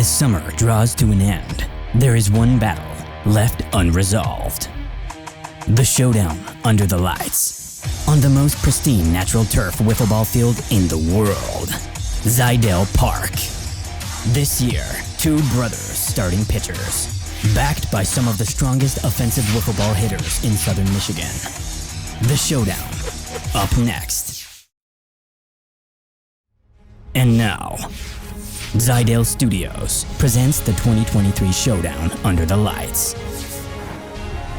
As summer draws to an end, there is one battle left unresolved. The showdown under the lights, on the most pristine natural turf wiffle ball field in the world, Zajdel Park. This year, two brothers starting pitchers, backed by some of the strongest offensive wiffle ball hitters in southern Michigan. The showdown, up next. And now, Zajdel Studios presents the 2023 Showdown Under the Lights.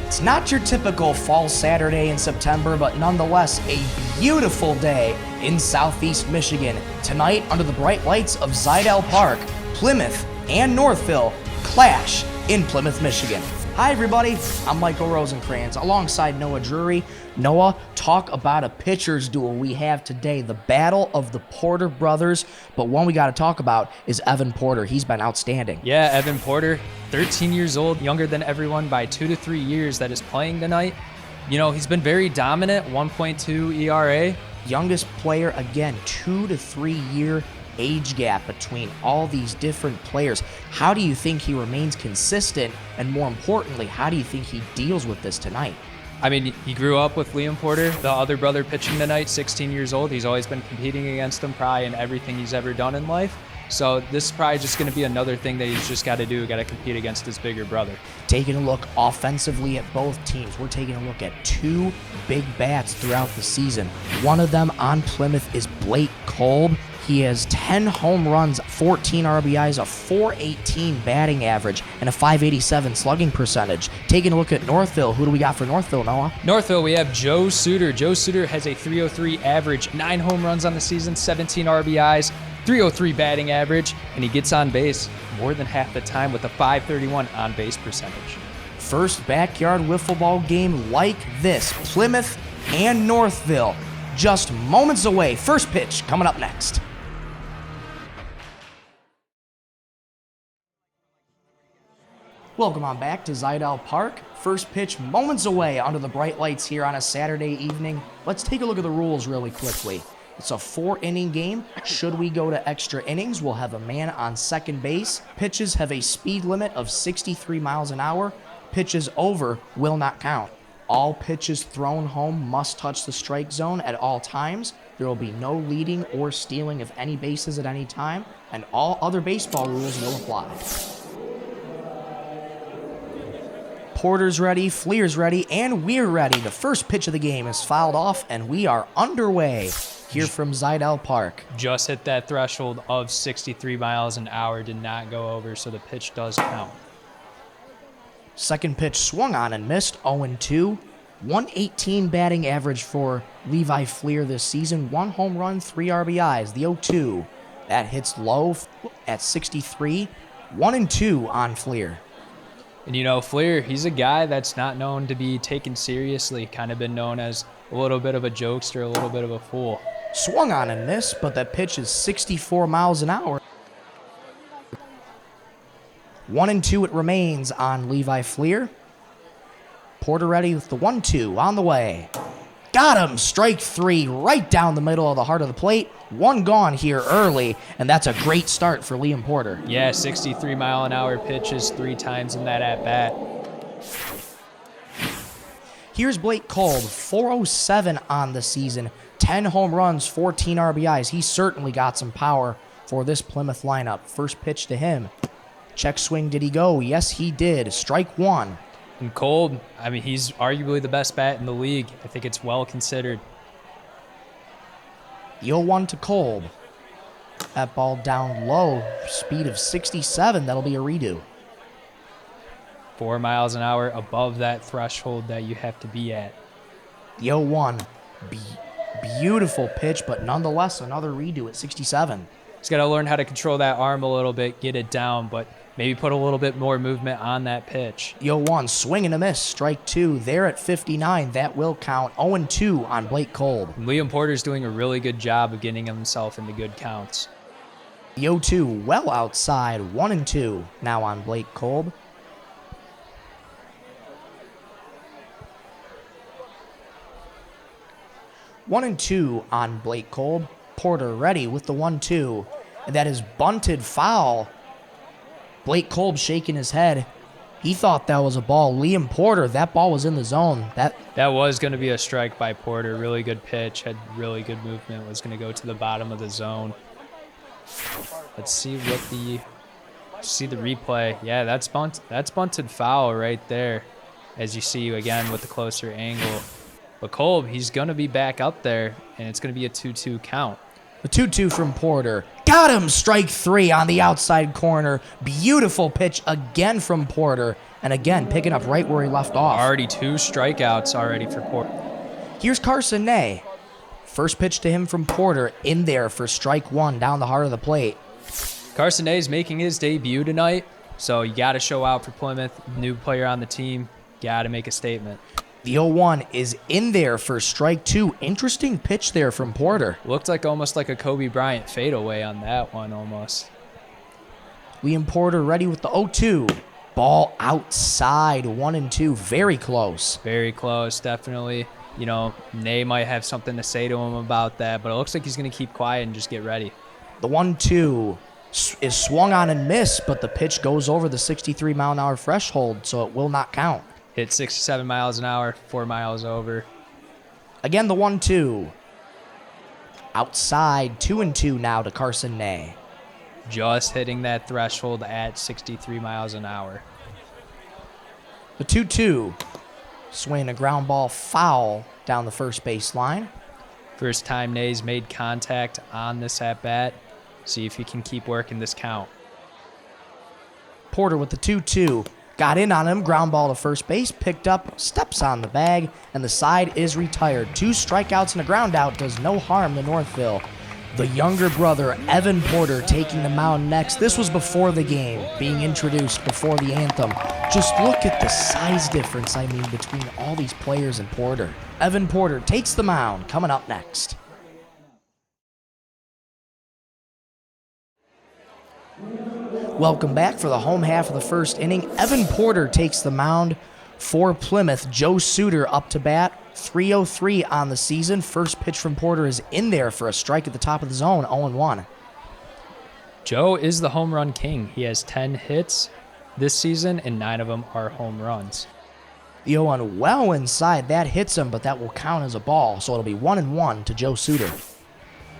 It's not your typical fall Saturday in September, but nonetheless a beautiful day in southeast Michigan. Tonight, under the bright lights of Zajdel Park, Plymouth and Northville clash in Plymouth, Michigan. Hi everybody, I'm Michael Rosencrantz alongside Noah Drury. Noah, talk about a pitcher's duel we have today, the battle of the Porter brothers. But one we got to talk about is Evan Porter. He's been outstanding. Yeah, Evan Porter, 13 years old, younger than everyone by 2 to 3 years that is playing tonight. You know, he's been very dominant, 1.2 ERA. Youngest player, again, 2 to 3 year age gap between all these different players. How do you think he remains consistent? And more importantly, how do you think he deals with this tonight? I mean, he grew up with Liam Porter, the other brother pitching tonight, 16 years old. He's always been competing against him probably in everything he's ever done in life. So this is probably just going to be another thing that he's just got to do, got to compete against his bigger brother. Taking a look offensively at both teams, we're taking a look at two big bats throughout the season. One of them on Plymouth is Blake Kolb. He has 10 home runs, 14 RBIs, a 418 batting average, and a 587 slugging percentage. Taking a look at Northville, who do we got for Northville, Noah? Northville, we have Joe Suter. Joe Suter has a 303 average, 9 home runs on the season, 17 RBIs, 303 batting average, and he gets on base more than half the time with a 531 on-base percentage. First backyard wiffle ball game like this, Plymouth and Northville, just moments away. First pitch coming up next. Welcome on back to Zajdel Park. First pitch moments away under the bright lights here on a Saturday evening. Let's take a look at the rules really quickly. It's a 4-inning game. Should we go to extra innings, we'll have a man on second base. Pitches have a speed limit of 63 miles an hour. Pitches over will not count. All pitches thrown home must touch the strike zone at all times. There will be no leading or stealing of any bases at any time, and all other baseball rules will apply. Porter's ready, Fleer's ready, and we're ready. The first pitch of the game is fouled off, and we are underway here from Zajdel Park. Just hit that threshold of 63 miles an hour, did not go over, so the pitch does count. Second pitch swung on and missed, 0-2. 118 batting average for Levi Fleer this season. 1 home run, 3 RBIs. The 0-2, that hits low at 63. 1-2 on Fleer. And you know, Fleer, he's a guy that's not known to be taken seriously, kind of been known as a little bit of a jokester, a little bit of a fool. Swung on and missed, but that pitch is 64 miles an hour. 1-2 it remains on Levi Fleer. Porter ready with the 1-2 on the way. Got him, strike 3, right down the middle of the heart of the plate. 1 gone here early, and that's a great start for Liam Porter. Yeah, 63 mile an hour pitches 3 times in that at-bat. Here's Blake Kolb, 407 on the season, 10 home runs, 14 RBIs. He certainly got some power for this Plymouth lineup. First pitch to him. Check swing, did he go? Yes, he did. Strike 1. And Kolb, I mean, he's arguably the best bat in the league. I think it's well considered. The 0-1 to Kolb. That ball down low, speed of 67. That'll be a redo. 4 miles an hour above that threshold that you have to be at. The 0-1. Beautiful pitch, but nonetheless, another redo at 67. He's got to learn how to control that arm a little bit, get it down, but maybe put a little bit more movement on that pitch. The 0-1, swing and a miss, strike 2. There at 59, that will count. 0-2 on Blake Kolb. And Liam Porter's doing a really good job of getting himself into good counts. The 0-2, well outside, 1-2 now on Blake Kolb. One and two on Blake Kolb. Porter ready with the 1-2. And that is bunted foul Blake Kolb shaking his head. He thought that was a ball. Liam Porter, that ball was in the zone. That was going to be a strike by Porter. Really good pitch, had really good movement, was going to go to the bottom of the zone. Let's see what the replay. Yeah, that's bunted foul right there, as you see again with the closer angle. But Kolb, he's going to be back up there, and it's going to be a 2-2 count. The 2-2 from Porter. Got him! Strike 3 on the outside corner. Beautiful pitch again from Porter. And again, picking up right where he left off. Already 2 strikeouts already for Porter. Here's Carson Ney. First pitch to him from Porter. In there for strike 1 down the heart of the plate. Carson Ney is making his debut tonight, so you got to show out for Plymouth. New player on the team. Got to make a statement. The 0-1 is in there for strike 2. Interesting pitch there from Porter. Looked like almost like a Kobe Bryant fadeaway on that one almost. Liam Porter ready with the 0-2. Ball outside, 1-2. Very close. Very close, definitely. You know, Ney might have something to say to him about that, but it looks like he's going to keep quiet and just get ready. The 1-2 is swung on and missed, but the pitch goes over the 63-mile-an-hour threshold, so it will not count. Hit 67 miles an hour, 4 miles over. Again, the 1-2. Outside, 2-2 now to Carson Ney. Just hitting that threshold at 63 miles an hour. The 2-2. Swinging a ground ball foul down the first base line. First time Ney's made contact on this at-bat. See if he can keep working this count. Porter with the 2-2. Got in on him, ground ball to first base, picked up, steps on the bag, and the side is retired. 2 strikeouts and a ground out does no harm to Northville. The younger brother, Evan Porter, taking the mound next. This was before the game, being introduced before the anthem. Just look at the size difference, between all these players and Porter. Evan Porter takes the mound, coming up next. Welcome back for the home half of the first inning. Evan Porter takes the mound for Plymouth. Joe Suter up to bat. 3-0-3 on the season. First pitch from Porter is in there for a strike at the top of the zone, 0-1. Joe is the home run king. He has 10 hits this season, and 9 of them are home runs. The 0-1 well inside. That hits him, but that will count as a ball, so it'll be 1-1 to Joe Suter.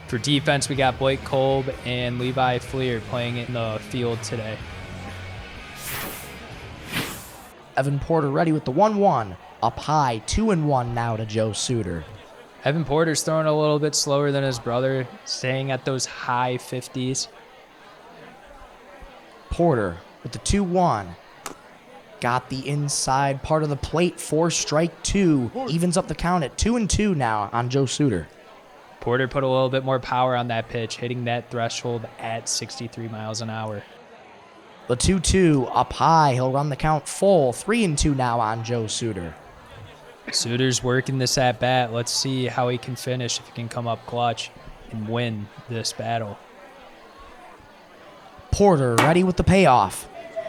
For defense, we got Blake Kolb and Levi Fleer playing in the field today. Evan Porter ready with the 1-1. Up high, 2-1 now to Joe Suter. Evan Porter's throwing a little bit slower than his brother, staying at those high 50s. Porter with the 2-1. Got the inside part of the plate for strike 2. Evens up the count at 2-2 now on Joe Suter. Porter put a little bit more power on that pitch, hitting that threshold at 63 miles an hour. The 2-2 up high. He'll run the count full. 3-2 now on Joe Suter. Suter's working this at bat. Let's see how he can finish, if he can come up clutch and win this battle. Porter ready with the payoff.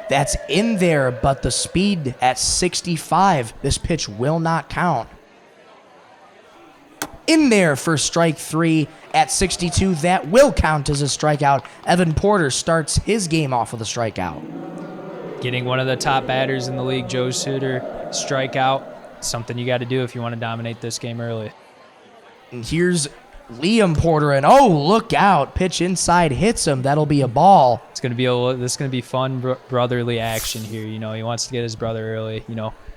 That's in there, but the speed at 65. This pitch will not count. In there for strike 3 at 62. That will count as a strikeout. Evan Porter starts his game off with a strikeout. Getting one of the top batters in the league, Joe Suter, strikeout. Something you got to do if you want to dominate this game early. And here's Liam Porter, and oh, look out. Pitch inside hits him. That'll be a ball. It's going to be this is going to be fun brotherly action here. You know, he wants to get his brother early,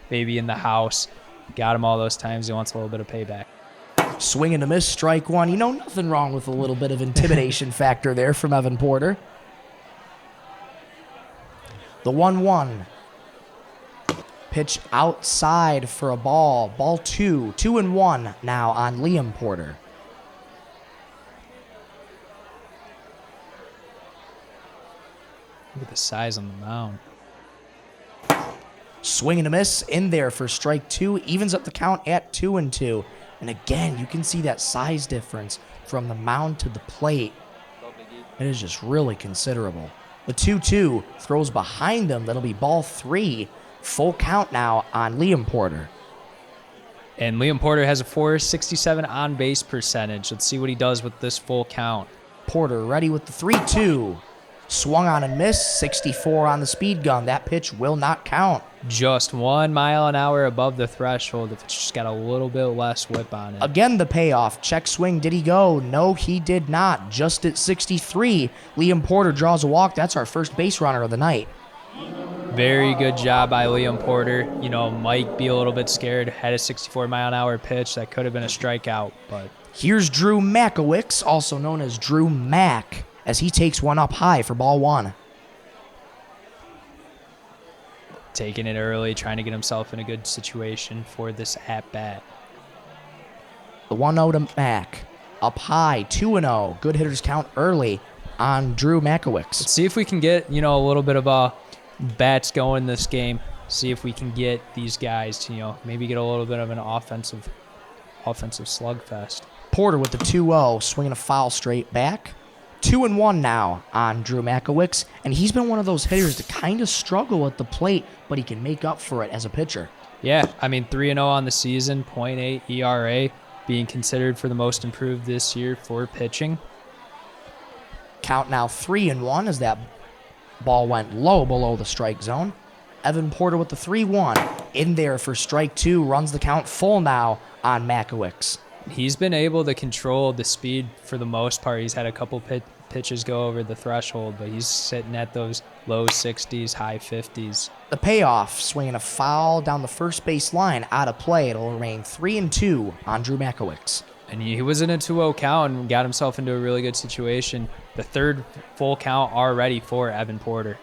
baby in the house. Got him all those times. He wants a little bit of payback. Swing and a miss, strike 1. Nothing wrong with a little bit of intimidation factor there from Evan Porter. The 1-1. Pitch outside for a ball. Ball 2. 2-1 now on Liam Porter. Look at the size on the mound. Swing and a miss in there for strike 2. Evens up the count at 2-2. And again, you can see that size difference from the mound to the plate. It is just really considerable. The 2-2 throws behind him. That'll be ball 3. Full count now on Liam Porter. And Liam Porter has a .467 on-base percentage. Let's see what he does with this full count. Porter ready with the 3-2. Swung on and missed. 64 on the speed gun. That pitch will not count. Just 1 mile an hour above the threshold if it's just got a little bit less whip on it. Again, the payoff. Check swing. Did he go? No, he did not. Just at 63. Liam Porter draws a walk. That's our first base runner of the night. Very good job by Liam Porter. You know, might be a little bit scared. Had a 64 mile an hour pitch. That could have been a strikeout, but... Here's Drew Makowicz, also known as Drew Mack, as he takes one up high for ball one. Taking it early, trying to get himself in a good situation for this at-bat. The 1-0 to Mack. Up high, 2-0. Good hitters count early on Drew Makowicz. Let's see if we can get, you know, a little bit of bats going this game. See if we can get these guys to, you know, maybe get a little bit of an offensive slugfest. Porter with the 2-0, swinging a foul straight back. 2-1 now on Drew Makowicz, and he's been one of those hitters to kind of struggle at the plate, but he can make up for it as a pitcher. Yeah, I mean, 3-0 on the season, .8 ERA, being considered for the most improved this year for pitching. Count now 3-1 as that ball went low below the strike zone. Evan Porter with the 3-1. In there for strike two, runs the count full now on Makowicz. He's been able to control the speed for the most part. He's had a couple pitches go over the threshold, but he's sitting at those low 60s, high 50s. The payoff, swinging a foul down the first base line, out of play. It'll remain 3-2 on Drew Makowicz. And he was in a 2-0 count and got himself into a really good situation. The third full count already for Evan Porter.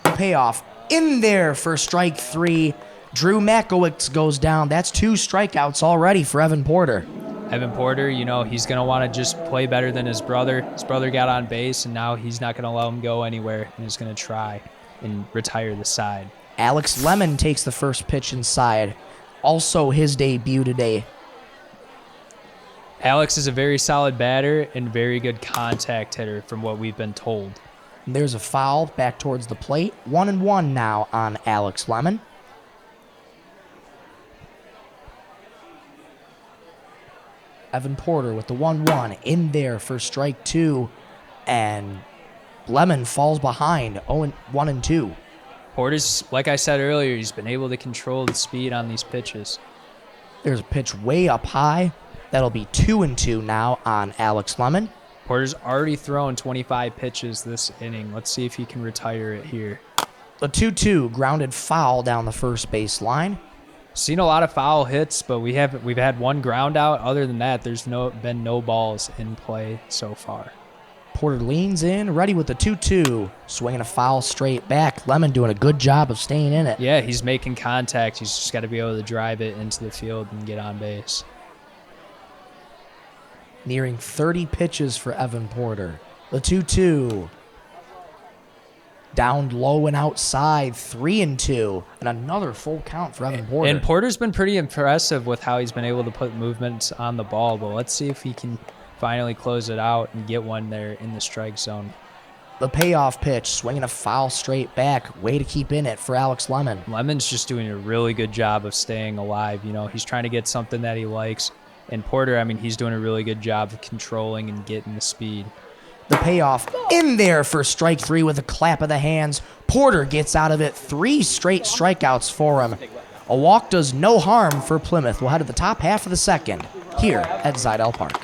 The payoff, in there for strike three. Drew Makowicz goes down. That's 2 strikeouts already for Evan Porter. Evan Porter, you know, he's going to want to just play better than his brother. His brother got on base, and now he's not going to let him go anywhere, and he's going to try and retire the side. Alex Lemon takes the first pitch inside. Also his debut today. Alex is a very solid batter and very good contact hitter from what we've been told. And there's a foul back towards the plate. 1-1 now on Alex Lemon. Evan Porter with the 1-1 in there for strike two, and Lemon falls behind 1-2. Porter's, like I said earlier, he's been able to control the speed on these pitches. There's a pitch way up high. That'll be 2-2 now on Alex Lemon. Porter's already thrown 25 pitches this inning. Let's see if he can retire it here. The 2-2 grounded foul down the first base line. Seen a lot of foul hits, but we've had one ground out. Other than that, there's been no balls in play so far. Porter leans in, ready with the 2-2, swinging a foul straight back. Lemon doing a good job of staying in it. Yeah, he's making contact. He's just got to be able to drive it into the field and get on base. Nearing 30 pitches for Evan Porter. The 2-2. Down low and outside, 3-2, and another full count for Evan Porter. And Porter's been pretty impressive with how he's been able to put movements on the ball, but let's see if he can finally close it out and get one there in the strike zone. The payoff pitch, swinging a foul straight back, way to keep in it for Alex Lemon. Lemon's just doing a really good job of staying alive. You know, he's trying to get something that he likes. And Porter, I mean, he's doing a really good job of controlling and getting the speed. The payoff in there for strike three with a clap of the hands. Porter gets out of it. 3 straight strikeouts for him. A walk does no harm for Plymouth. We'll head to the top half of the second here at Zajdel Park.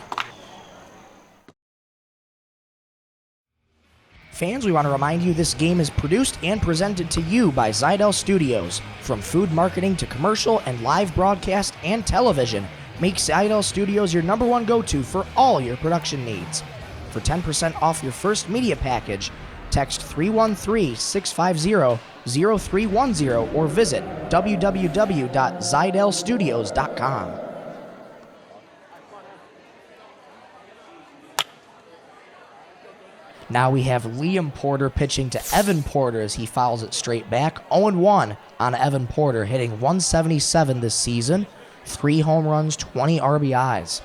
Fans, we want to remind you this game is produced and presented to you by Zajdel Studios. From food marketing to commercial and live broadcast and television, make Zajdel Studios your #1 go-to for all your production needs. For 10% off your first media package, text 313-650-0310 or visit www.zajdelstudios.com. Now we have Liam Porter pitching to Evan Porter as he fouls it straight back. 0-1 on Evan Porter, hitting 177 this season. 3 home runs, 20 RBIs.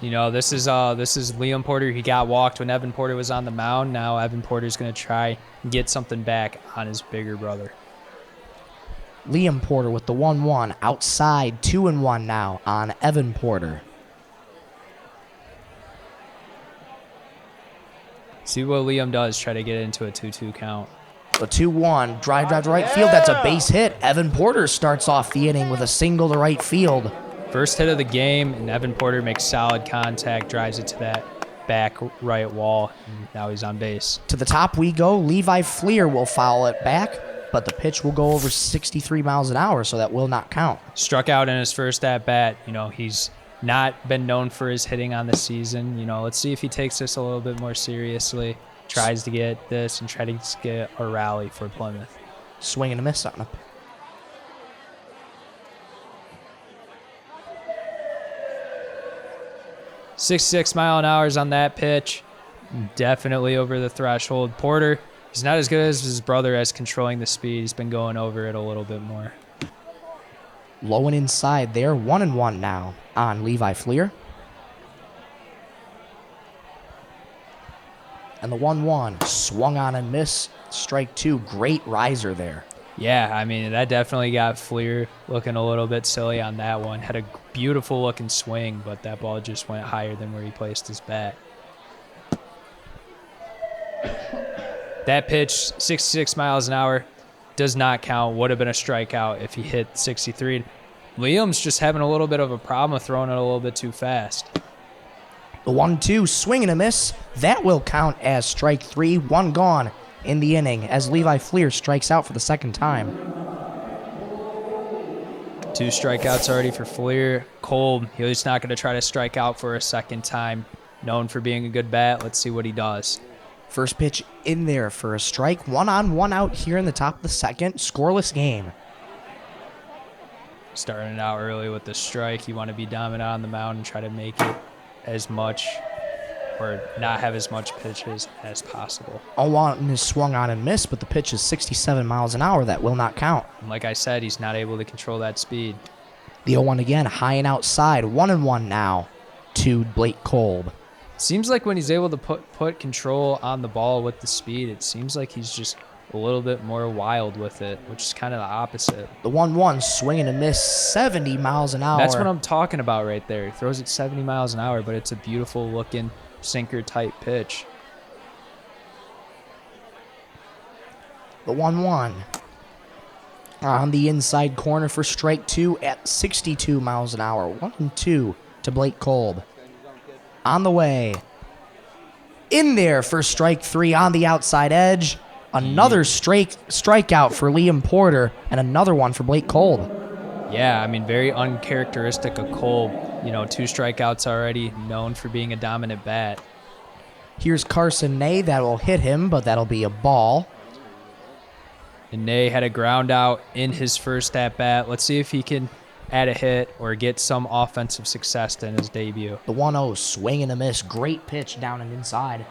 You know, this is Liam Porter. He got walked when Evan Porter was on the mound. Now Evan Porter's going to try and get something back on his bigger brother. Liam Porter with the 1-1 outside, 2-1 now on Evan Porter. See what Liam does, try to get into a 2-2 count. The 2-1, drive to right field. That's a base hit. Evan Porter starts off the inning with a single to right field. First hit of the game, and Evan Porter makes solid contact, drives it to that back right wall, and now he's on base. To the top we go. Levi Fleer will foul it back, but the pitch will go over 63 miles an hour, so that will not count. Struck out in his first at-bat. He's not been known for his hitting on the season. Let's see if he takes this a little bit more seriously, tries to get this, and try to get a rally for Plymouth. Swing and a miss on him. .66 mile an hour on that pitch. Definitely over the threshold. Porter, he's not as good as his brother as controlling the speed. He's been going over it a little bit more. Low and inside there. 1-1 now on Levi Fleer. And the 1-1 swung on and missed. Strike 2. Great riser there. Yeah, I mean, that definitely got Fleer looking a little bit silly on that one. Had a beautiful looking swing, but that ball just went higher than where he placed his bat. That pitch, 66 miles an hour, does not count. Would have been a strikeout if he hit 63. Liam's just having a little bit of a problem with throwing it a little bit too fast. The 1-2 swing and a miss. That will count as strike 3. 1 gone in the inning as Levi Fleer strikes out for the second time. 2 strikeouts already for Fleer. Kolb, he's not going to try to strike out for a second time. Known for being a good bat. Let's see what he does. First pitch in there for a strike. 1-on-1 out here in the top of the second. Scoreless game. Starting it out early with the strike. You want to be dominant on the mound and try to make it as much or not have as much pitches as possible. 0-1 is swung on and missed, but the pitch is 67 miles an hour. That will not count. And like I said, he's not able to control that speed. The 0-1 again, high and outside. 1-1 now to Blake Kolb. Seems like when he's able to put control on the ball with the speed, it seems like he's just a little bit more wild with it, which is kind of the opposite. The 1-1 swing and a miss, 70 miles an hour. That's what I'm talking about right there. He throws it 70 miles an hour, but it's a beautiful looking sinker type pitch. The 1-1 on the inside corner for strike 2 at 62 miles an hour. 1-2 to Blake Kolb. On the way. In there for strike 3 on the outside edge. Another strikeout for Liam Porter and another one for Blake Kolb. Yeah, I mean, very uncharacteristic of Kolb. 2 strikeouts already, known for being a dominant bat. Here's Carson Ney. That will hit him, but that'll be a ball. And Ney had a ground out in his first at-bat. Let's see if he can add a hit or get some offensive success in his debut. The 1-0 swing and a miss. Great pitch down and inside.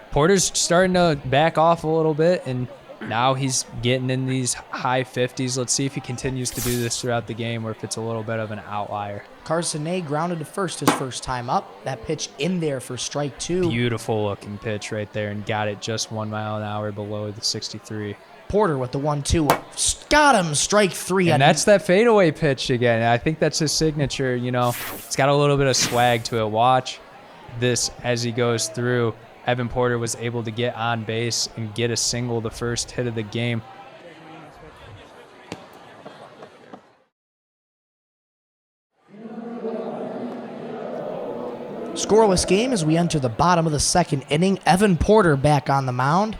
Porter's starting to back off a little bit, and now he's getting in these high 50s. Let's see if he continues to do this throughout the game or if it's a little bit of an outlier. Carson Ney grounded to first his first time up. That pitch in there for strike 2. Beautiful looking pitch right there, and got it just 1 mile an hour below the 63. Porter with the 1-2. Got him, strike 3. And that's that fadeaway pitch again. I think that's his signature. It's got a little bit of swag to it. Watch this as he goes through. Evan Porter was able to get on base and get a single, the first hit of the game. Scoreless game as we enter the bottom of the second inning. Evan Porter back on the mound.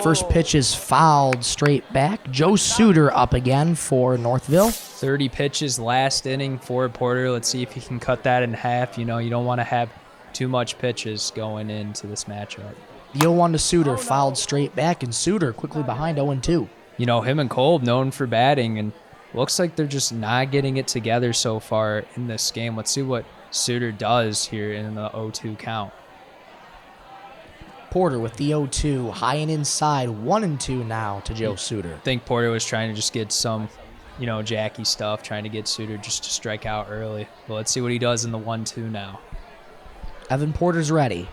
First pitch is fouled straight back. Joe Suter up again for Northville. 30 pitches last inning for Porter. Let's see if he can cut that in half. You don't want to have too much pitches going into this matchup. The 0-1 to Suter, fouled straight back, and Suter quickly behind 0-2. Him and Kolb known for batting, and looks like they're just not getting it together so far in this game. Let's see what Suter does here in the 0-2 count. Porter with the 0-2, high and inside, 1-2 now to Joe Suter. I think Porter was trying to just get some, Jackie stuff, trying to get Suter just to strike out early. But let's see what he does in the 1-2 now. Evan Porter's ready.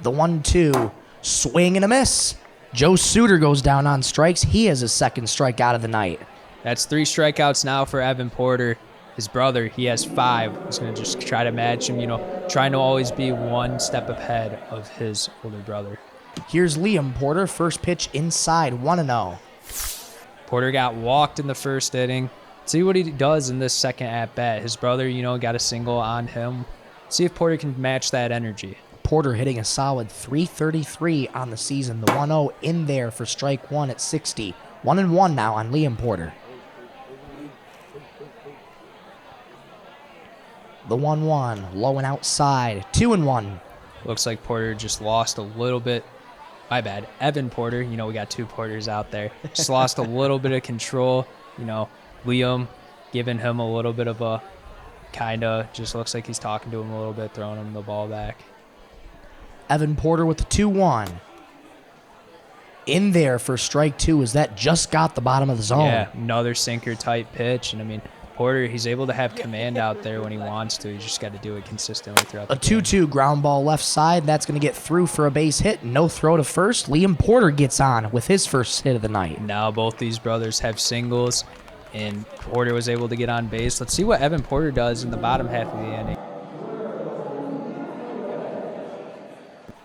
The 1-2, swing and a miss. Joe Suter goes down on strikes. He has his second strikeout of the night. That's 3 strikeouts now for Evan Porter. His brother, he has 5. He's going to just try to match him, trying to always be one step ahead of his older brother. Here's Liam Porter, first pitch inside, 1-0. Porter got walked in the first inning. See what he does in this second at-bat. His brother, got a single on him. See if Porter can match that energy. Porter hitting a solid .333 on the season. The 1-0 in there for strike 1 at 60. 1-1 now on Liam Porter. The 1-1, low and outside, 2-1. Looks like Porter just lost a little bit. My bad. Evan Porter, we got 2 Porters out there. Just lost a little bit of control. Liam giving him a little bit of a just looks like he's talking to him a little bit, throwing him the ball back. Evan Porter with the 2-1. In there for strike 2 as that just got the bottom of the zone. Yeah, another sinker type pitch. And Porter, he's able to have command out there when he wants to. He's just got to do it consistently throughout the game. 2-2 ground ball left side. That's going to get through for a base hit. No throw to first. Liam Porter gets on with his first hit of the night. Now both these brothers have singles, and Porter was able to get on base. Let's see what Evan Porter does in the bottom half of the inning.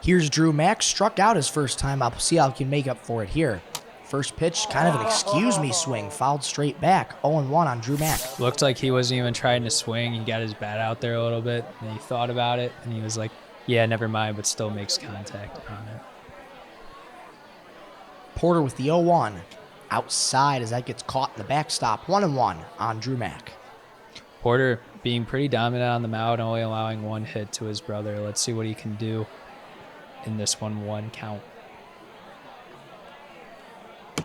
Here's Drew Mack. Struck out his first time up. See how he can make up for it here. First pitch, kind of an excuse-me swing, fouled straight back. 0-1 on Drew Mack. Looked like he wasn't even trying to swing. He got his bat out there a little bit, and he thought about it, and he was like, yeah, never mind, but still makes contact on it. Porter with the 0-1. Outside as that gets caught in the backstop. 1-1 on Drew Mack. Porter being pretty dominant on the mound, only allowing 1 hit to his brother. Let's see what he can do in this 1-1 count.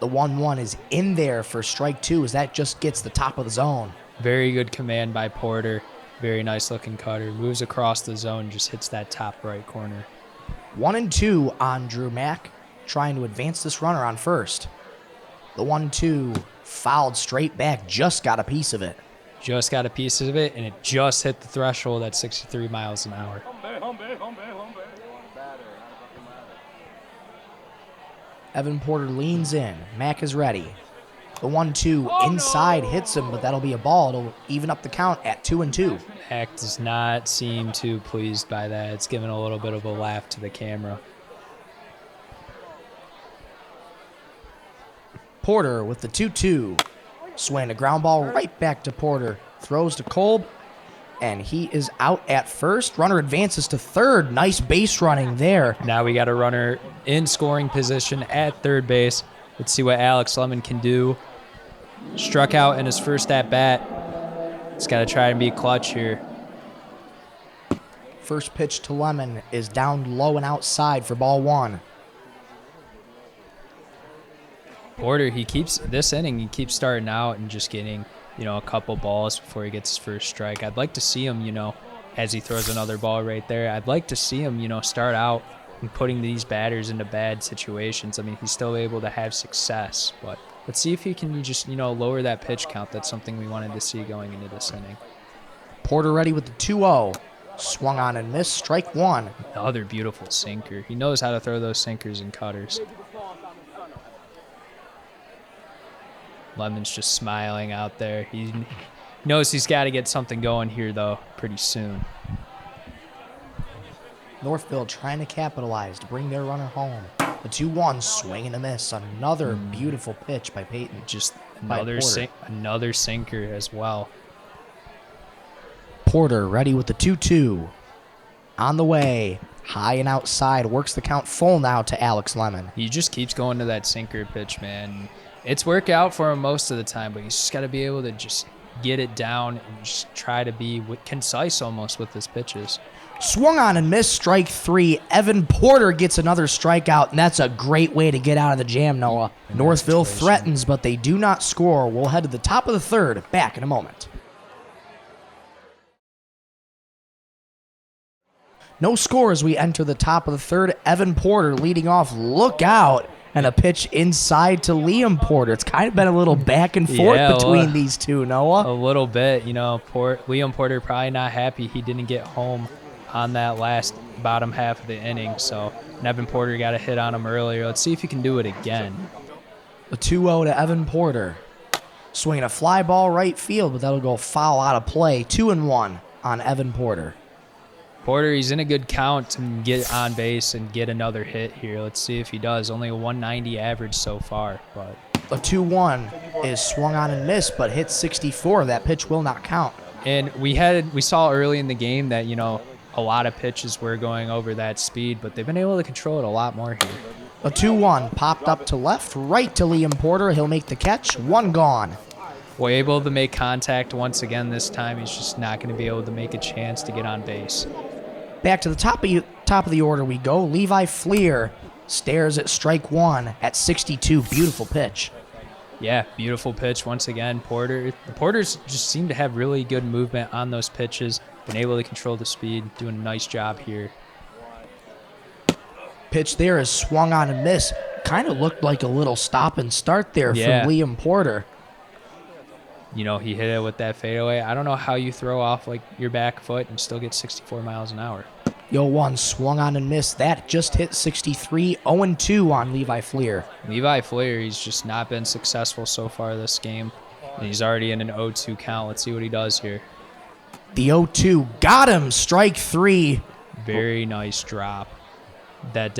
The 1-1 is in there for strike 2 as that just gets the top of the zone. Very good command by Porter. Very nice looking cutter. Moves across the zone, just hits that top right corner. 1-2 on Drew Mack, trying to advance this runner on first. The 1-2 fouled straight back, just got a piece of it. Just got a piece of it, and it just hit the threshold at 63 miles an hour. Evan Porter leans in. Mack is ready. The 1-2 inside hits him, but that'll be a ball. It'll even up the count at 2-2. Mack does not seem too pleased by that. It's giving a little bit of a laugh to the camera. Porter with the 2-2. Swing a ground ball right back to Porter. Throws to Kolb, and he is out at first. Runner advances to third. Nice base running there. Now we got a runner in scoring position at third base. Let's see what Alex Lemon can do. Struck out in his first at-bat. He's got to try and be clutch here. First pitch to Lemon is down low and outside for ball 1. Porter, he keeps starting out and just getting, a couple balls before he gets his first strike. I'd like to see him, as he throws another ball right there, I'd like to see him, start out and putting these batters into bad situations. He's still able to have success, but let's see if he can just, lower that pitch count. That's something we wanted to see going into this inning. Porter ready with the 2-0. Swung on and missed. Strike 1. Another beautiful sinker. He knows how to throw those sinkers and cutters. Lemon's just smiling out there. He knows he's got to get something going here, though, pretty soon. Northville trying to capitalize to bring their runner home. The 2-1, swing and a miss. Another beautiful pitch by Peyton. Just another sinker as well. Porter ready with the 2-2. On the way. High and outside. Works the count full now to Alex Lemon. He just keeps going to that sinker pitch, man. It's worked out for him most of the time, but he's just got to be able to just get it down and just try to be concise almost with his pitches. Swung on and missed. Strike 3. Evan Porter gets another strikeout, and that's a great way to get out of the jam, Noah. Northville threatens, but they do not score. We'll head to the top of the third. Back in a moment. No score as we enter the top of the third. Evan Porter leading off. Look out. And a pitch inside to Liam Porter. It's kind of been a little back and forth between these two, Noah. A little bit. Liam Porter probably not happy he didn't get home on that last bottom half of the inning. So Evan Porter got a hit on him earlier. Let's see if he can do it again. A 2-0 to Evan Porter. Swinging a fly ball right field, but that'll go foul out of play. 2-1 on Evan Porter. Porter, he's in a good count to get on base and get another hit here. Let's see if he does. Only a 190 average so far, but A 2-1 is swung on and missed, but hit 64. That pitch will not count. and we saw early in the game that, you know, a lot of pitches were going over that speed, but they've been able to control it a lot more here. A 2-1 popped up to left, right to Liam Porter. He'll make the catch. One gone. We're able to make contact once again this time. He's just not going to be able to make a chance to get on base. Back to the top of the order we go. Levi Fleer stares at strike one at 62. Beautiful pitch. Yeah, beautiful pitch once again. The Porters just seem to have really good movement on those pitches, been able to control the speed, doing a nice job here. Pitch there is swung on and missed. Kind of looked like a little stop and start there from Liam Porter. You know, he hit it with that fadeaway. I don't know how you throw off like your back foot and still get 64 miles an hour. The 0-1 swung on and missed. That just hit 63. 0-2 on Levi Fleer. Levi Fleer, he's just not been successful so far this game. And he's already in an 0-2 count. Let's see what he does here. The 0-2 got him. Strike three. Very nice drop. That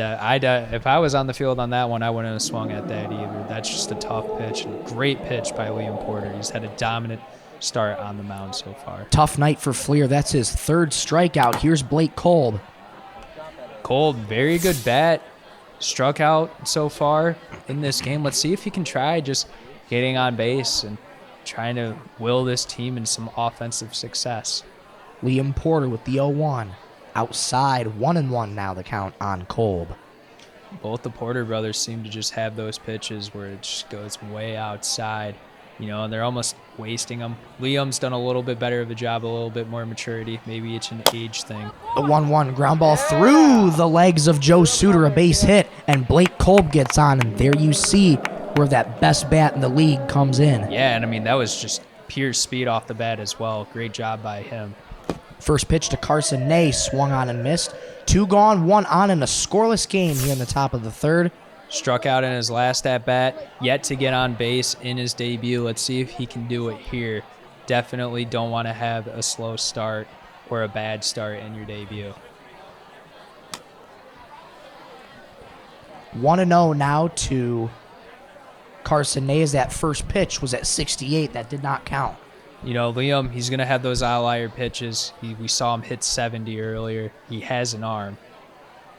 if I was on the field on that one, I wouldn't have swung at that either. That's just a tough pitch. Great pitch by Liam Porter. He's had a dominant start on the mound so far. Tough night for Fleer. That's his third strikeout. Here's Blake Kolb. Kolb, very good bat. Struck out so far in this game. Let's see if he can try just getting on base and trying to will this team in some offensive success. Liam Porter with the 0-1. Outside, 1-1 now the count on Kolb. Both the Porter brothers seem to just have those pitches where it just goes way outside, you know, and they're almost wasting them. Liam's done a little bit better of a job, a little bit more maturity. Maybe it's an age thing. The 1-1 ground ball through the legs of Joe Suter, a base hit, and Blake Kolb gets on, and there you see where that best bat in the league comes in. Yeah, and I mean, that was just pure speed off the bat as well. Great job by him. First pitch to Carson Ney, swung on and missed. 2 gone, 1 on in a scoreless game here in the top of the third. Struck out in his last at-bat, yet to get on base in his debut. Let's see if he can do it here. Definitely don't want to have a slow start or a bad start in your debut. 1-0 now to Carson Ney as that first pitch was at 68. That did not count. You know, Liam, he's going to have those outlier pitches. We saw him hit 70 earlier. He has an arm.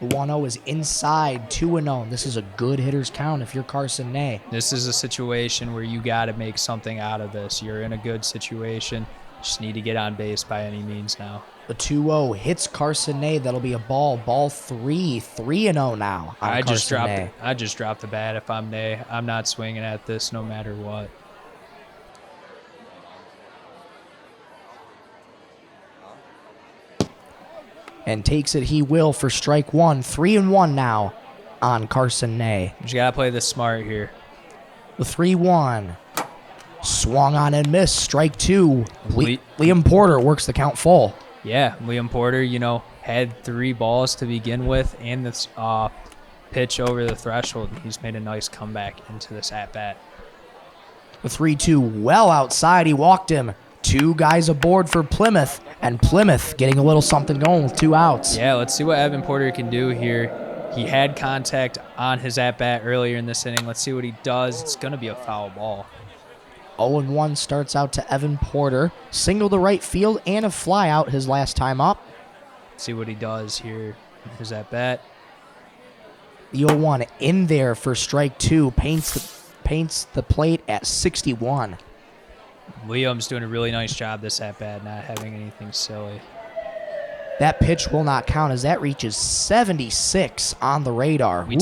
The 1-0 is inside, 2-0. This is a good hitter's count if you're Carson Ney. This is a situation where you got to make something out of this. You're in a good situation. Just need to get on base by any means now. The 2-0 hits Carson Ney. That'll be a ball. Ball 3. 3-0 now on I just Carson dropped the bat if I'm Ney. I'm not swinging at this no matter what. And takes it he will for strike one. 3-1 now on Carson Ney. You got to play this smart here. The 3-1. Swung on and missed. Strike two. Liam Porter works the count full. Yeah, Liam Porter, you know, had 3 balls to begin with and this pitch over the threshold. He's made a nice comeback into this at-bat. The 3-2 well outside. He walked him. 2 guys aboard for Plymouth, and Plymouth getting a little something going with 2 outs. Yeah, let's see what Evan Porter can do here. He had contact on his at-bat earlier in this inning. Let's see what he does. It's going to be a foul ball. 0-1 starts out to Evan Porter. Single to right field and a fly out his last time up. Let's see what he does here in his at-bat. The 0-1 in there for strike 2. Paints the plate at 61. Liam's doing a really nice job this at-bat, not having anything silly. That pitch will not count as that reaches 76 on the radar. We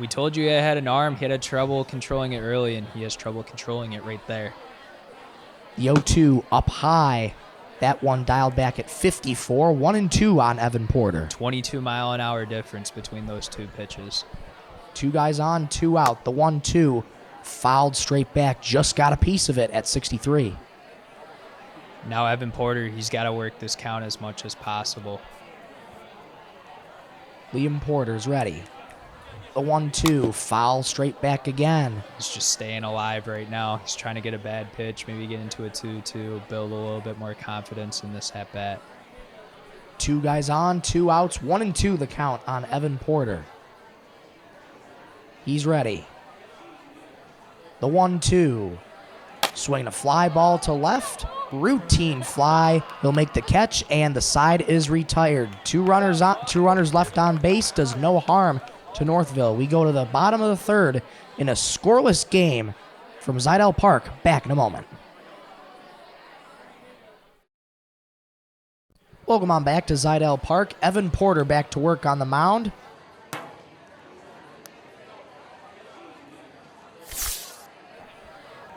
told you he had an arm. He had trouble controlling it early, and he has trouble controlling it right there. The 0-2 up high. That one dialed back at 54. 1-2 on Evan Porter. 22-mile-an-hour difference between those 2 pitches. 2 guys on, 2 out. The 1-2 fouled straight back. Just got a piece of it at 63. Now Evan Porter, he's got to work this count as much as possible. Liam Porter's ready. The 1-2, foul straight back again. He's just staying alive right now. He's trying to get a bad pitch, maybe get into a 2-2, build a little bit more confidence in this at-bat. 2 guys on, 2 outs, 1-2 the count on Evan Porter. He's ready. The 1-2, swing a fly ball to left, routine fly. He'll make the catch, and the side is retired. 2 runners left on base, does no harm to Northville. We go to the bottom of the third in a scoreless game from Zajdel Park. Back in a moment. Welcome on back to Zajdel Park. Evan Porter back to work on the mound.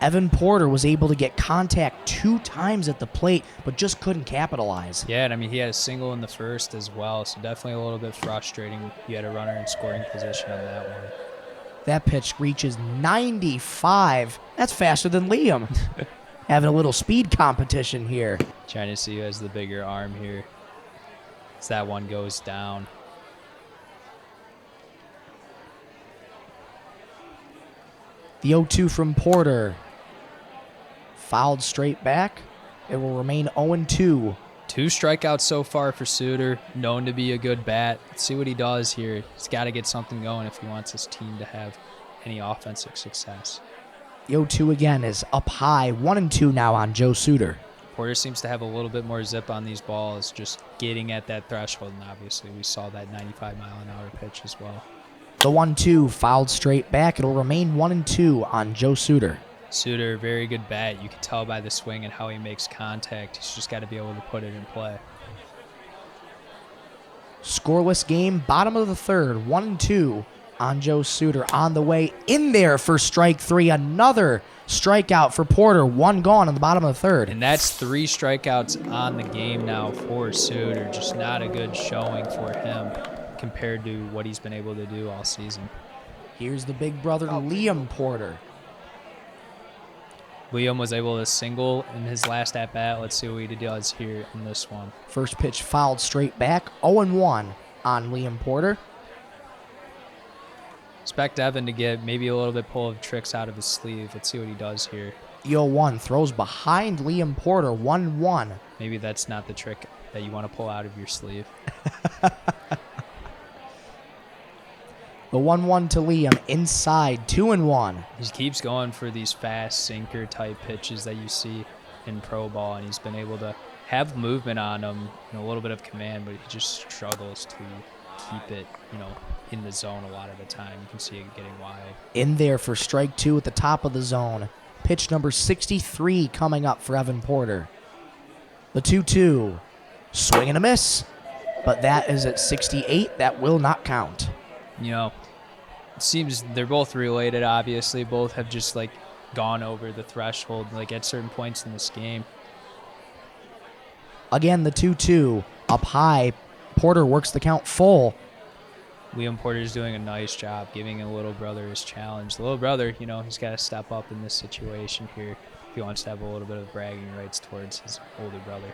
Evan Porter was able to get contact 2 times at the plate, but just couldn't capitalize. Yeah, and I mean, he had a single in the first as well, so definitely a little bit frustrating. You had a runner in scoring position on that one. That pitch reaches 95. That's faster than Liam. Having a little speed competition here. Trying to see who has the bigger arm here. As that one goes down. The 0-2 from Porter. Fouled straight back. It will remain 0-2. 2 strikeouts so far for Suter, known to be a good bat. Let's see what he does here. He's got to get something going if he wants his team to have any offensive success. The 0-2 again is up high. 1-2 now on Joe Suter. Porter seems to have a little bit more zip on these balls, just getting at that threshold, and obviously we saw that 95-mile-an-hour pitch as well. The 1-2 fouled straight back. It'll remain 1-2 on Joe Suter. Suter, very good bat. You can tell by the swing and how he makes contact. He's just got to be able to put it in play. Scoreless game, bottom of the third, 1-2 on Joe Suter. On the way in there for strike 3. Another strikeout for Porter. 1 gone in the bottom of the third. And that's 3 strikeouts on the game now for Suter. Just not a good showing for him compared to what he's been able to do all season. Here's the big brother, Liam Porter. Liam was able to single in his last at-bat. Let's see what he does here in this one. First pitch fouled straight back. 0-1 on Liam Porter. Expect Evan to get maybe a little bit pull of tricks out of his sleeve. Let's see what he does here. The 0-1 throws behind Liam Porter. 1-1. Maybe that's not the trick that you want to pull out of your sleeve. The 1-1 to Liam inside. 2-1. He keeps going for these fast sinker type pitches that you see in pro ball, and he's been able to have movement on them and a little bit of command, but he just struggles to keep it, in the zone a lot of the time. You can see it getting wild. In there for strike 2 at the top of the zone. Pitch number 63 coming up for Evan Porter. The 2-2. Swing and a miss. But that is at 68. That will not count. It seems they're both related, obviously. Both have just, gone over the threshold, at certain points in this game. Again, the 2-2. Up high. Porter works the count full. Liam Porter's doing a nice job giving a little brother his challenge. The little brother, he's got to step up in this situation here if he wants to have a little bit of bragging rights towards his older brother.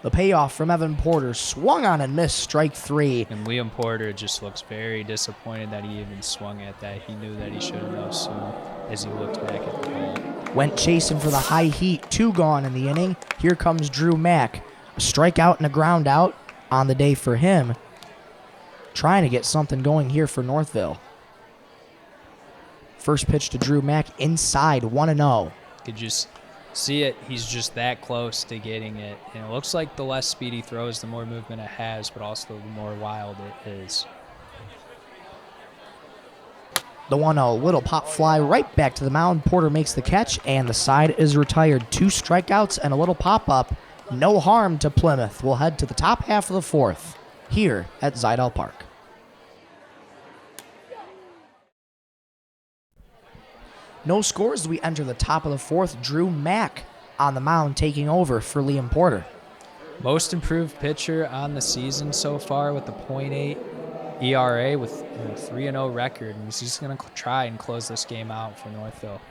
The payoff from Evan Porter, swung on and missed, strike 3. And Liam Porter just looks very disappointed that he even swung at that. He knew that he should have known soon as he looked back at the ball. Went chasing for the high heat, 2 gone in the inning. Here comes Drew Mack. A strikeout and a ground out on the day for him. Trying to get something going here for Northville. First pitch to Drew Mack inside, 1-0. Could just see it. He's just that close to getting it. And it looks like the less speed he throws, the more movement it has, but also the more wild it is. The 1-0, little pop fly right back to the mound. Porter makes the catch, and the side is retired. 2 strikeouts and a little pop-up. No harm to Plymouth. We'll head to the top half of the 4th here at Zajdel Park. No scores as we enter the top of the 4th. Drew Mack on the mound taking over for Liam Porter. Most improved pitcher on the season so far with the .8 ERA with a 3-0 record. And he's just going to try and close this game out for Northville.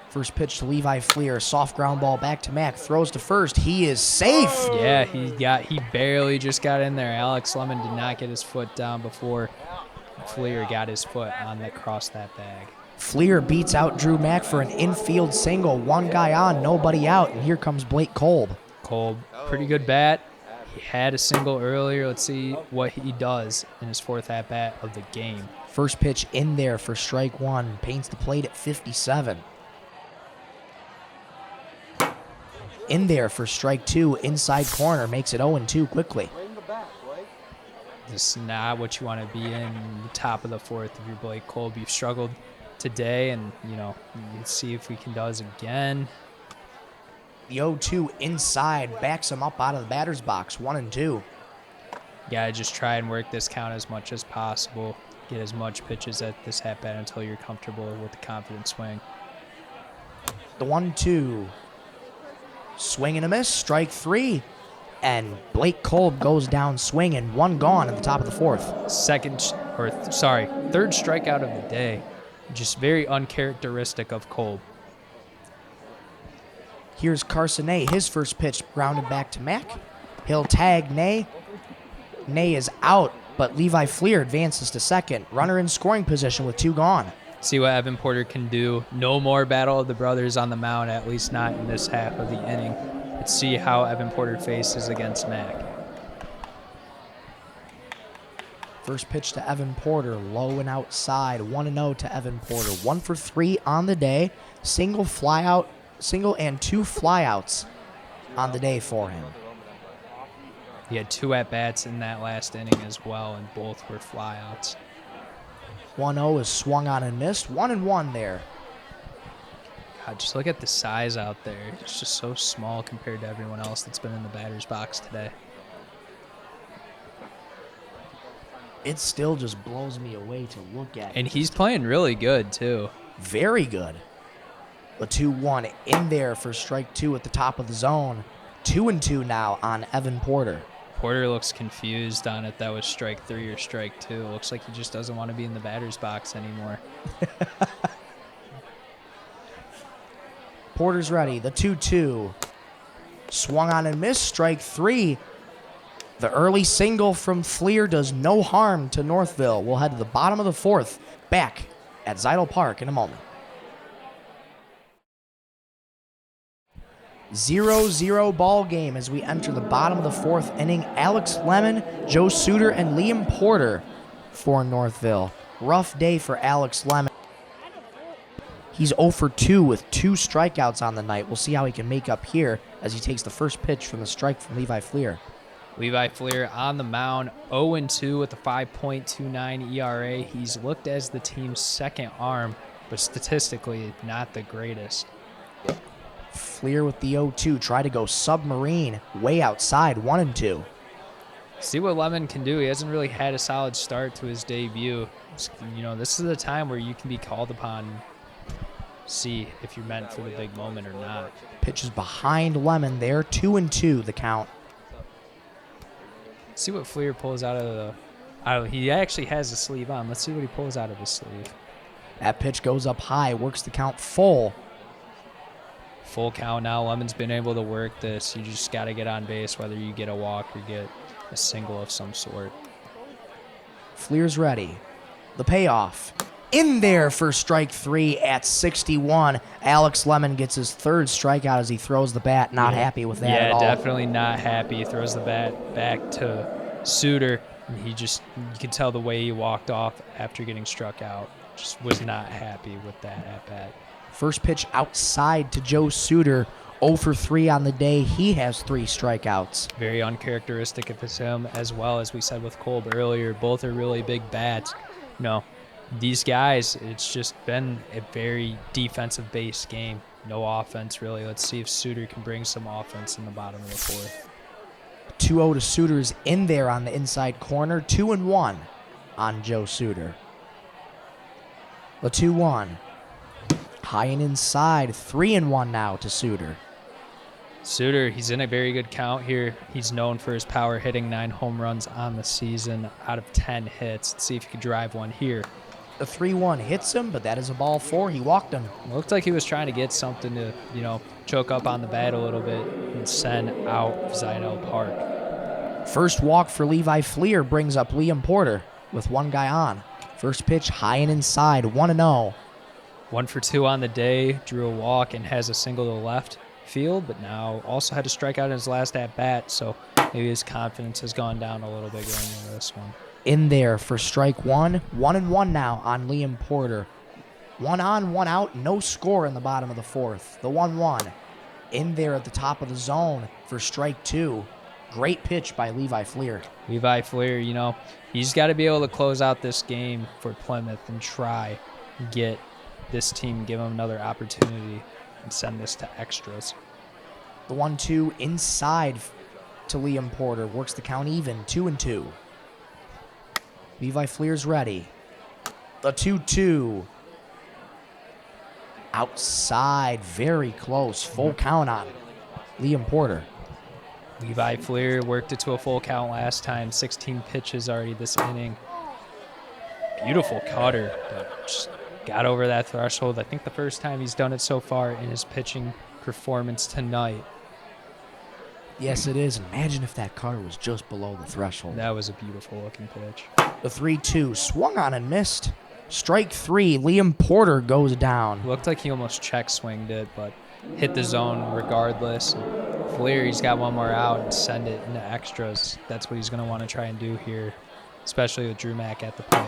First pitch to Levi Fleer. Soft ground ball back to Mack. Throws to first. He is safe. Yeah, he barely just got in there. Alex Lemon did not get his foot down before Fleer got his foot on the cross that bag. Fleer beats out Drew Mack for an infield single. One guy on, nobody out, and here comes Blake Kolb. Kolb, pretty good bat. He had a single earlier. Let's see what he does in his 4th at-bat of the game. First pitch in there for strike one. Paints the plate at 57. In there for strike two. Inside corner. Makes it 0-2 quickly. This is not what you want to be in the top of the 4th if you're Blake Kolb. You've struggled today, and, let's see if we can do it again. The 0-2 inside. Backs him up out of the batter's box. 1-2. Yeah, just try and work this count as much as possible. Get as much pitches at this at-bat until you're comfortable with the confident swing. The 1-2. Swing and a miss. Strike three. And Blake Kolb goes down swinging. One gone at the top of the 4th. Third strikeout of the day. Just very uncharacteristic of Kolb. Here's Carson Ney. His first pitch grounded back to Mack. He'll tag Ney. Ney is out, but Levi Fleer advances to second. Runner in scoring position with 2 gone. See what Evan Porter can do. No more battle of the brothers on the mound, at least not in this half of the inning. Let's see how Evan Porter faces against Mack. First pitch to Evan Porter, low and outside. 1-0 to Evan Porter. 1 for 3 on the day. Single and 2 flyouts on the day for him. He had 2 at-bats in that last inning as well, and both were flyouts. 1-0 is swung on and missed. 1-1 there. God, just look at the size out there. It's just so small compared to everyone else that's been in the batter's box today. It still just blows me away to look at. And he's playing really good, too. Very good. The 2-1 in there for strike two at the top of the zone. 2-2 now on Evan Porter. Porter looks confused on it. That was strike 3 or strike 2. Looks like he just doesn't want to be in the batter's box anymore. Porter's ready. The 2-2. Swung on and missed. Strike 3. The early single from Fleer does no harm to Northville. We'll head to the bottom of the 4th. Back at Zajdel Park in a moment. 0-0 ball game as we enter the bottom of the 4th inning. Alex Lemon, Joe Suter, and Liam Porter for Northville. Rough day for Alex Lemon. He's 0 for 2 with 2 strikeouts on the night. We'll see how he can make up here as he takes the first pitch from the strike from Levi Fleer. Levi Fleer on the mound, 0-2 with a 5.29 ERA. He's looked as the team's second arm, but statistically not the greatest. Fleer with the 0-2. Try to go submarine. Way outside. 1-2. See what Lemon can do. He hasn't really had a solid start to his debut. This is the time where you can be called upon. See if you're meant for the big moment or not. Pitches behind Lemon there. 2-2 the count. See what Fleer pulls out of the... he actually has the sleeve on. Let's see what he pulls out of his sleeve. That pitch goes up high. Works the count full. Full count now. Lemon's been able to work this. You just got to get on base, whether you get a walk or get a single of some sort. Fleer's ready. The payoff. In there for strike 3 at 61. Alex Lemon gets his 3rd strikeout as he throws the bat. Not happy with that at all. Yeah, definitely not happy. He throws the bat back to Suter. And you can tell the way he walked off after getting struck out. Just was not happy with that at-bat. First pitch outside to Joe Suter. 0 for 3 on the day. He has 3 strikeouts. Very uncharacteristic of him, as well as we said with Kolb earlier. Both are really big bats. These guys, it's just been a very defensive-based game. No offense, really. Let's see if Suter can bring some offense in the bottom of the 4th. 2-0 to Suter's in there on the inside corner. 2-1 on Joe Suter. The 2-1. High and inside. 3-1 now to Suter. Suter, he's in a very good count here. He's known for his power hitting, 9 home runs on the season out of 10 hits. Let's see if he can drive one here. The 3-1 hits him, but that is a ball 4. He walked him. Looked like he was trying to get something to, choke up on the bat a little bit and send out Zajdel Park. First walk for Levi Fleer brings up Liam Porter with 1 guy on. First pitch high and inside, 1-0. 1 for 2 on the day, drew a walk and has a single to left field, but now also had to strike out in his last at-bat, so maybe his confidence has gone down a little bit going into this one. In there for strike one. 1-1 now on Liam Porter. 1 on, 1 out, no score in the bottom of the fourth. The 1-1. In there at the top of the zone for strike 2. Great pitch by Levi Fleer. Levi Fleer, you know, he's got to be able to close out this game for Plymouth and try get this team, give them another opportunity and send this to extras. The 1-2 inside to Liam Porter. Works the count even, 2-2. Levi Fleer's ready. The 2-2. Outside, very close. Full count on Liam Porter. Levi Fleer worked it to a full count last time. 16 pitches already this inning. Beautiful cutter, but just got over that threshold. I think the first time he's done it so far in his pitching performance tonight. Yes, it is. Imagine if that cutter was just below the threshold. That was a beautiful looking pitch. The 3-2 swung on and missed. Strike 3. Liam Porter goes down. Looked like he almost check swinged it, but hit the zone regardless. Fleer, he's got one more out and send it into extras. That's what he's going to want to try and do here, especially with Drew Mack at the plate.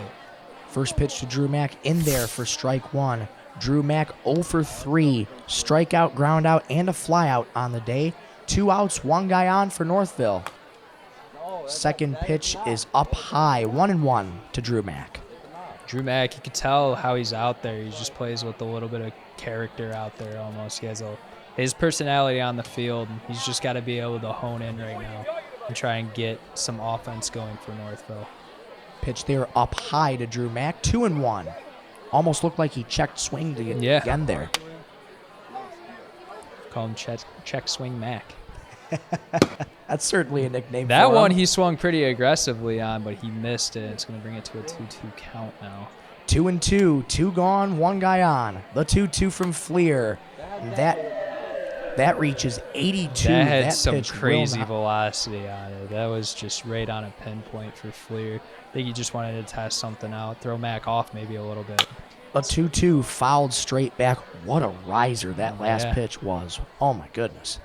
First pitch to Drew Mack in there for strike 1. Drew Mack 0 for 3. Strikeout, ground out, and a flyout on the day. 2 outs, 1 guy on for Northville. Second pitch is up high, 1-1 to Drew Mack. Drew Mack, you can tell how he's out there. He just plays with a little bit of character out there almost. He has his personality on the field. He's just got to be able to hone in right now and try and get some offense going for Northville. Pitch there up high to Drew Mack, 2-1. Almost looked like he checked swing again there. Call him check swing Mac. That's certainly a nickname that for one him. He swung pretty aggressively on, but he missed it. It's going to bring it to a 2-2 count now. 2-2, 2 gone, 1 guy on. The 2-2 from Fleer. That reaches 82. That had that some pitch crazy will not- velocity on it. That was just right on a pinpoint for Fleer. I think he just wanted to test something out, throw Mac off maybe a little bit. A 2-2 fouled straight back. What a riser that last Yeah. pitch was. Oh, my goodness.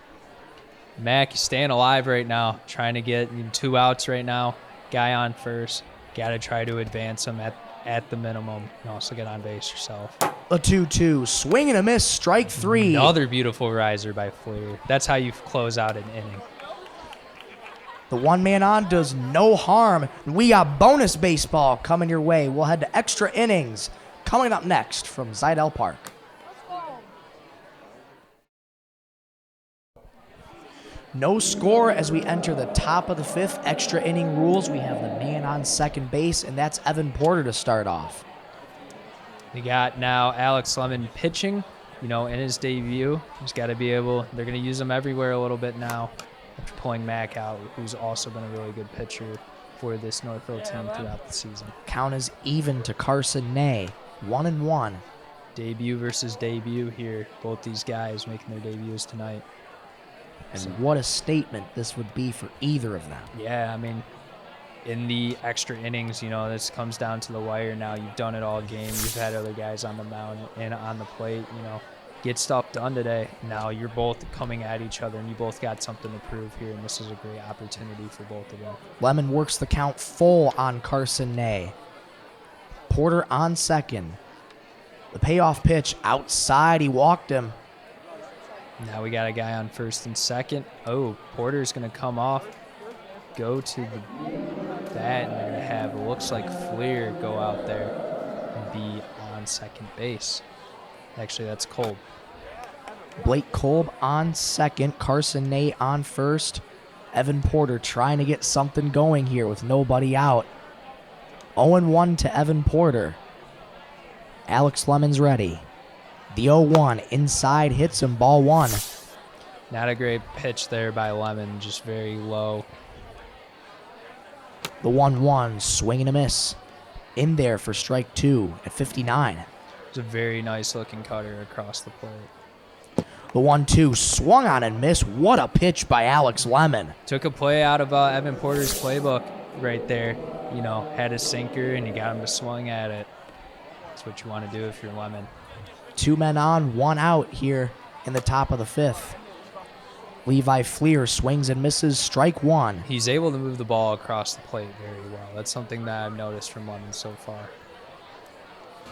Mac, he's staying alive right now, trying to get 2 outs right now. Guy on first. Got to try to advance him at the minimum and also get on base yourself. A 2-2, swing and a miss, strike 3. Another beautiful riser by Fleer. That's how you close out an inning. The one man on does no harm. We got bonus baseball coming your way. We'll head to extra innings coming up next from Zajdel Park. No score as we enter the top of the 5th. Extra inning rules. We have the man on second base, and that's Evan Porter to start off. We got now Alex Lemon pitching, in his debut. He's got to be able, they're going to use him everywhere a little bit now after pulling Mac out, who's also been a really good pitcher for this Northville team throughout the season. Count is even to Carson Ney, 1-1. Debut versus debut here. Both these guys making their debuts tonight. And what a statement this would be for either of them. Yeah, in the extra innings, this comes down to the wire now. You've done it all game. You've had other guys on the mound and on the plate, get stuff done today. Now you're both coming at each other, and you both got something to prove here, and this is a great opportunity for both of them. Lemon works the count full on Carson Ney. Porter on second. The payoff pitch outside. He walked him. Now we got a guy on first and second. Oh, Porter's going to come off, go to the bat, and they're going to have, it looks like Fleer go out there and be on second base. Actually, that's Kolb. Blake Kolb on second. Carson Ney on first. Evan Porter trying to get something going here with nobody out. 0-1 to Evan Porter. Alex Lemon's ready. The 0-1 inside hits him, ball 1. Not a great pitch there by Lemon, just very low. The 1-1 swing and a miss. In there for strike 2 at 59. It's a very nice looking cutter across the plate. The 1-2 swung on and missed. What a pitch by Alex Lemon. Took a play out of Evan Porter's playbook right there. had his sinker and you got him to swing at it. That's what you want to do if you're Lemon. 2 men on, 1 out here in the top of the 5th. Levi Fleer swings and misses, strike 1. He's able to move the ball across the plate very well. That's something that I've noticed from Lemon so far.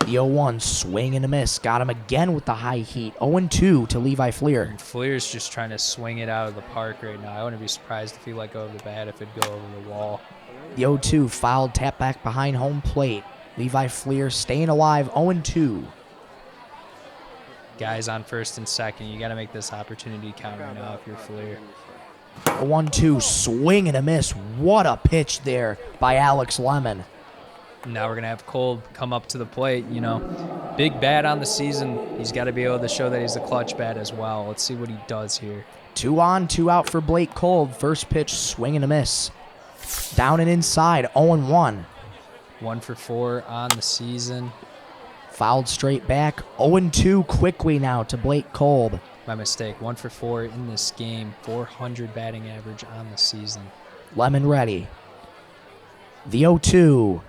The 0-1 swing and a miss. Got him again with the high heat. 0-2 to Levi Fleer. And Fleer's just trying to swing it out of the park right now. I wouldn't be surprised if he let go of the bat if it'd go over the wall. The 0-2 fouled, tap back behind home plate. Levi Fleer staying alive, 0-2. Guys on first and second. You got to make this opportunity count right now if you're Fleer. A 1-2 swing and a miss. What a pitch there by Alex Lemon. Now we're going to have Kolb come up to the plate. Big bat on the season. He's got to be able to show that he's a clutch bat as well. Let's see what he does here. 2 on, 2 out for Blake Kolb. First pitch, swing and a miss. Down and inside, 0-1. 1 for 4 on the season. Fouled straight back, 0-2 quickly now to Blake Kolb. My mistake, 1 for 4 in this game. 400 batting average on the season. Lemon ready. The 0-2.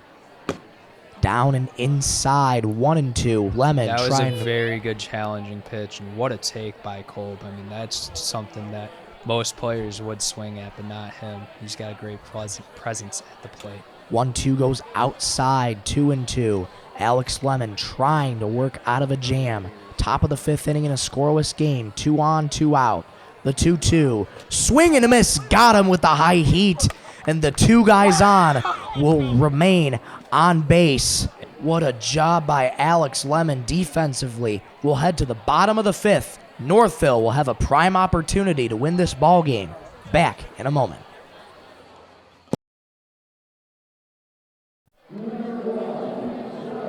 Down and inside, 1-2. Lemon that was trying a very good challenging pitch, and what a take by Kolb. I mean, that's something that most players would swing at, but not him. He's got a great presence at the plate. 1-2 goes outside, 2-2. Alex Lemon trying to work out of a jam. Top of the 5th inning in a scoreless game. 2 on, 2 out. The 2-2. Swing and a miss. Got him with the high heat. And the 2 guys on will remain on base. What a job by Alex Lemon defensively. We'll head to the bottom of the 5th. Northville will have a prime opportunity to win this ball game. Back in a moment.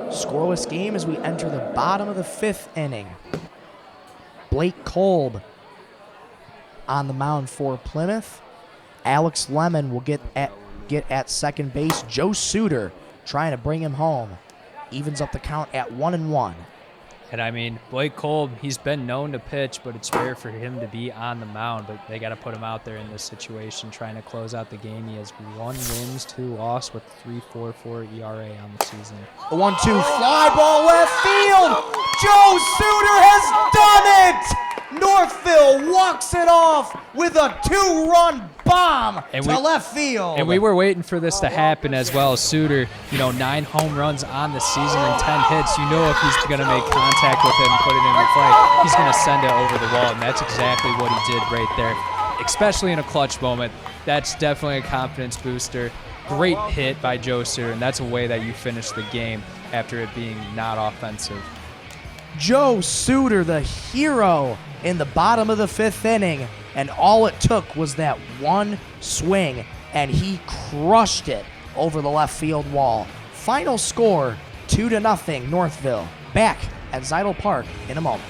Scoreless game as we enter the bottom of the 5th inning. Blake Kolb on the mound for Plymouth. Alex Lemon will get at second base. Joe Suter trying to bring him home. Evens up the count at 1-1. And I mean, Blake Kolb, he's been known to pitch, but it's rare for him to be on the mound. But they got to put him out there in this situation, trying to close out the game. He has 1 wins, 2 loss with 3.44 ERA on the season. A 1-2 fly ball left field. Joe Suter has done it. Northville walks it off with a 2-run bomb to left field. And we were waiting for this to happen as well. Suter, 9 home runs on the season and 10 hits. You know if he's going to make contact with it and put it in the play, he's going to send it over the wall, and that's exactly what he did right there, especially in a clutch moment. That's definitely a confidence booster. Great hit by Joe Suter, and that's a way that you finish the game after it being not offensive. Joe Suter, the hero in the bottom of the 5th inning, and all it took was that 1 swing, and he crushed it over the left field wall. Final score, 2-0 Northville. Back at Zajdel Park in a moment.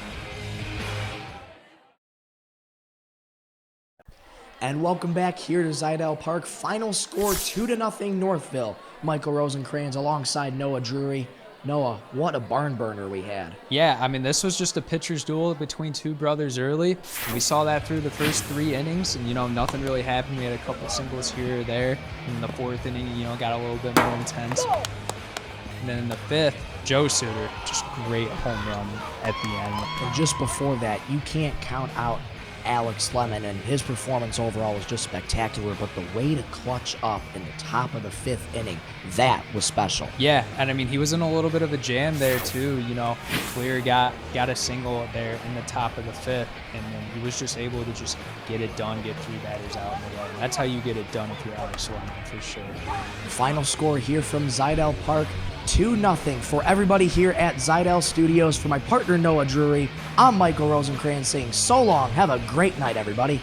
And welcome back here to Zajdel Park. Final score, 2-0 Northville. Michael Rosencrans alongside Noah Drury. Noah, what a barn burner we had. Yeah, I mean, this was just a pitcher's duel between 2 brothers early. We saw that through the first 3 innings, and, nothing really happened. We had a couple singles here or there. In the 4th inning, got a little bit more intense. And then in the 5th, Joe Suter, just great home run at the end. And just before that, you can't count out Alex Lemon, and his performance overall was just spectacular, but the way to clutch up in the top of the 5th inning, that was special. Yeah, and I mean, he was in a little bit of a jam there too. Fleer got a single there in the top of the 5th, and then he was just able to just get it done, get 3 batters out in the way. That's how you get it done if you're Alex Lemon, for sure. Final score here from Zajdel Park, 2-0 for everybody here at Zajdel Studios. For my partner Noah Drury, I'm Michael Rosencrans saying so long. Have a great night, everybody.